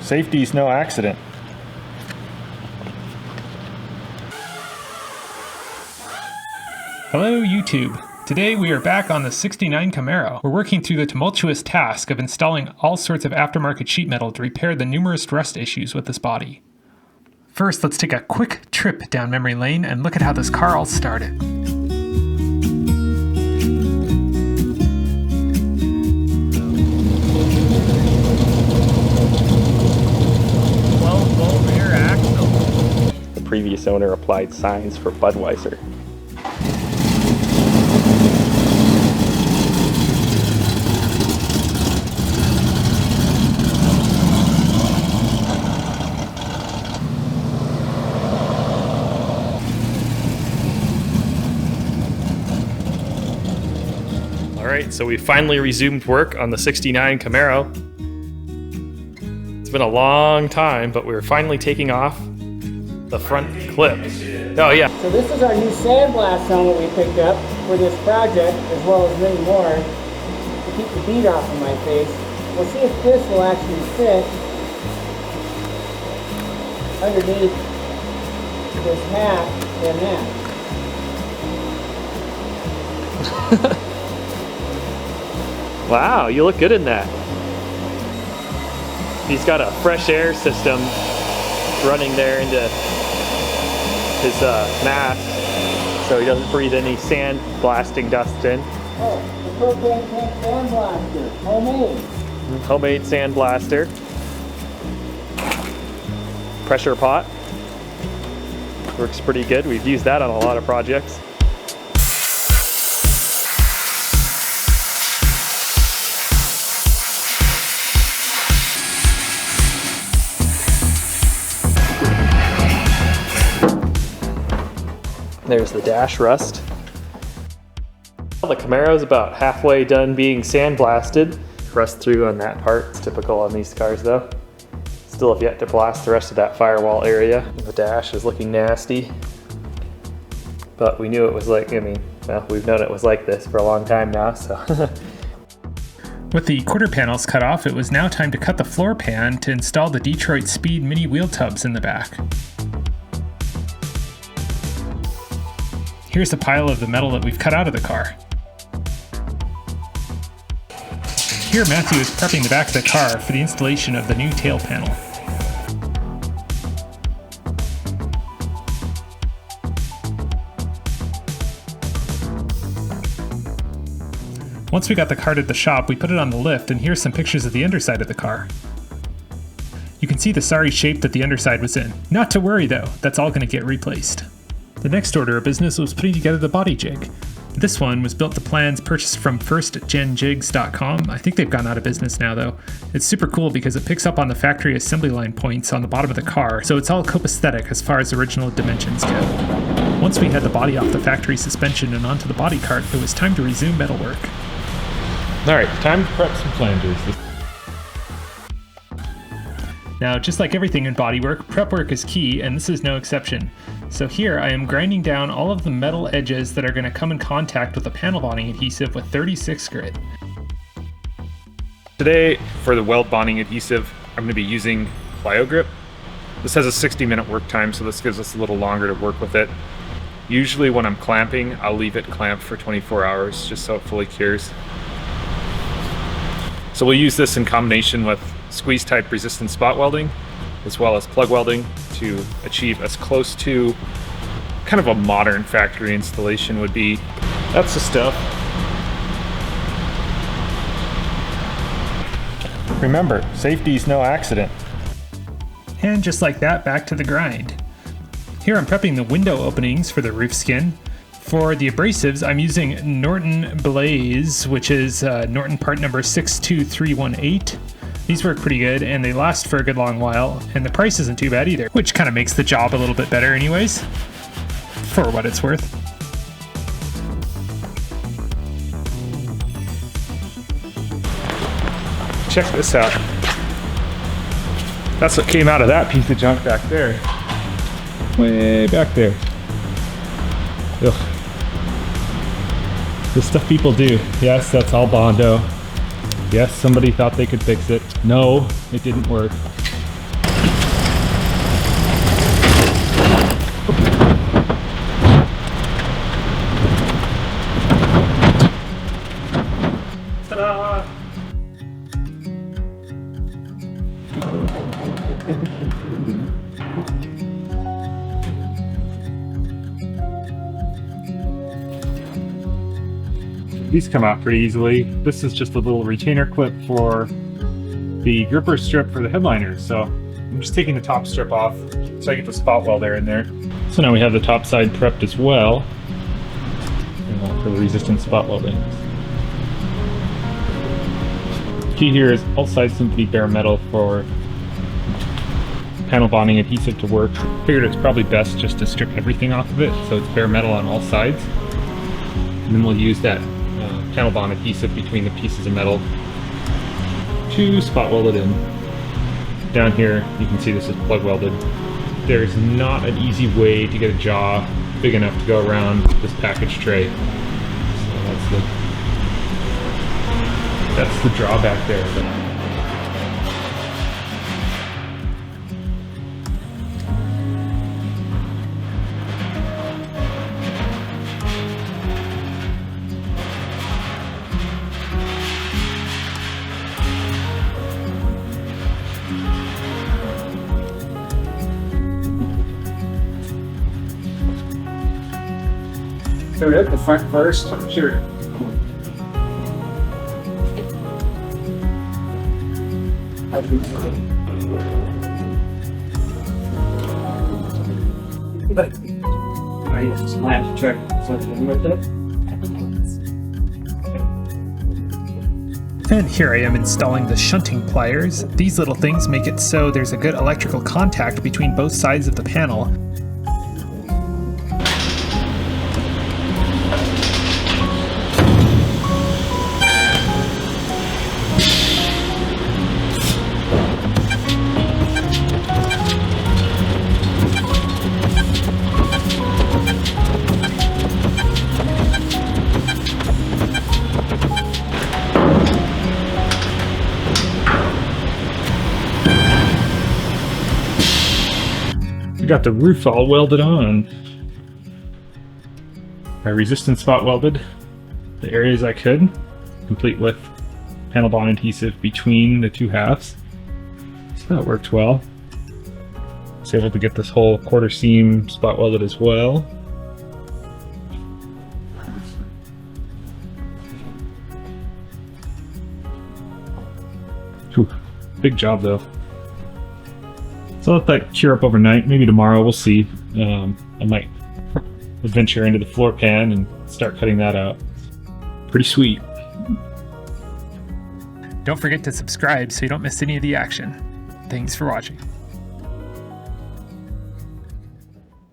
Safety's no accident. Hello YouTube. Today we are back on the '69 Camaro. We're working through the tumultuous task of installing all sorts of aftermarket sheet metal to repair the numerous rust issues with this body. First, let's take a quick trip down memory lane and look at how this car all started. 12-volt rear axle. The previous owner applied signs for Budweiser. Alright, so we finally resumed work on the '69 Camaro. It's been a long time, but we're finally taking off the front clip. Oh yeah. So this is our new sandblast helmet we picked up for this project, as well as many more, to keep the bead off of my face. We'll see if this will actually fit underneath this hat and that. Wow, you look good in that. He's got a fresh air system running there into his mask, so he doesn't breathe any sand blasting dust in. Oh, the propane tank sand blaster, homemade. Homemade sand blaster. Pressure pot. Works pretty good. We've used that on a lot of projects. There's the dash rust. The Camaro's about halfway done being sandblasted. Rust through on that part. It's typical on these cars though. Still have yet to blast the rest of that firewall area. The dash is looking nasty. But we knew it was like, well, we've known it was like this for a long time now, so. With the quarter panels cut off, it was now time to cut the floor pan to install the Detroit Speed mini wheel tubs in the back. Here's a pile of the metal that we've cut out of the car. Here Matthew is prepping the back of the car for the installation of the new tail panel. Once we got the cart at the shop, we put it on the lift, and here's some pictures of the underside of the car. You can see the sorry shape that the underside was in. Not to worry though, that's all going to get replaced. The next order of business was putting together the body jig. This one was built to plans purchased from firstgenjigs.com. I think they've gone out of business now though. It's super cool because it picks up on the factory assembly line points on the bottom of the car, so it's all copacetic as far as original dimensions go. Once we had the body off the factory suspension and onto the body cart, it was time to resume metalwork. Alright, time to prep some flanges. Now, just like everything in bodywork, prep work is key, and this is no exception. So here I am grinding down all of the metal edges that are going to come in contact with the panel bonding adhesive with 36 grit. Today, for the weld bonding adhesive, I'm going to be using BioGrip. This has a 60-minute work time, so this gives us a little longer to work with it. Usually when I'm clamping, I'll leave it clamped for 24 hours just so it fully cures. So we'll use this in combination with squeeze-type resistant spot welding, as well as plug welding, to achieve as close to kind of a modern factory installation would be. That's the stuff. Remember, safety's no accident. And just like that, back to the grind. Here I'm prepping the window openings for the roof skin. For the abrasives, I'm using Norton Blaze, which is Norton part number 62318. These work pretty good, and they last for a good long while, and the price isn't too bad either, which kind of makes the job a little bit better anyways, for what it's worth. Check this out. That's what came out of that piece of junk back there. Way back there. Ugh. The stuff people do. Yes, that's all Bondo. Yes, somebody thought they could fix it. No, it didn't work. Ta-da! These come out pretty easily. This is just a little retainer clip for the gripper strip for the headliners. So I'm just taking the top strip off so I get the spot welder in there. So now we have the top side prepped as well for the resistance spot welding. Key here is all sides need to be bare metal for panel bonding adhesive to work. Figured it's probably best just to strip everything off of it so it's bare metal on all sides. And then we'll use that panel bond adhesive between the pieces of metal to spot weld it in. Down here you can see this is plug welded. There's not an easy way to get a jaw big enough to go around this package tray. So that's the drawback there. So we look the front first. Sure. But I just have to check something with it. And here I am installing the shunting pliers. These little things make it so there's a good electrical contact between both sides of the panel. Got the roof all welded on. I resistance spot welded the areas I could, complete with panel bond adhesive between the two halves. So that worked well. I was able to get this whole quarter seam spot welded as well. Whew, big job though. So I'll let that cure up overnight. Maybe tomorrow, we'll see. I might venture into the floor pan and start cutting that out. Pretty sweet. Don't forget to subscribe so you don't miss any of the action. Thanks for watching.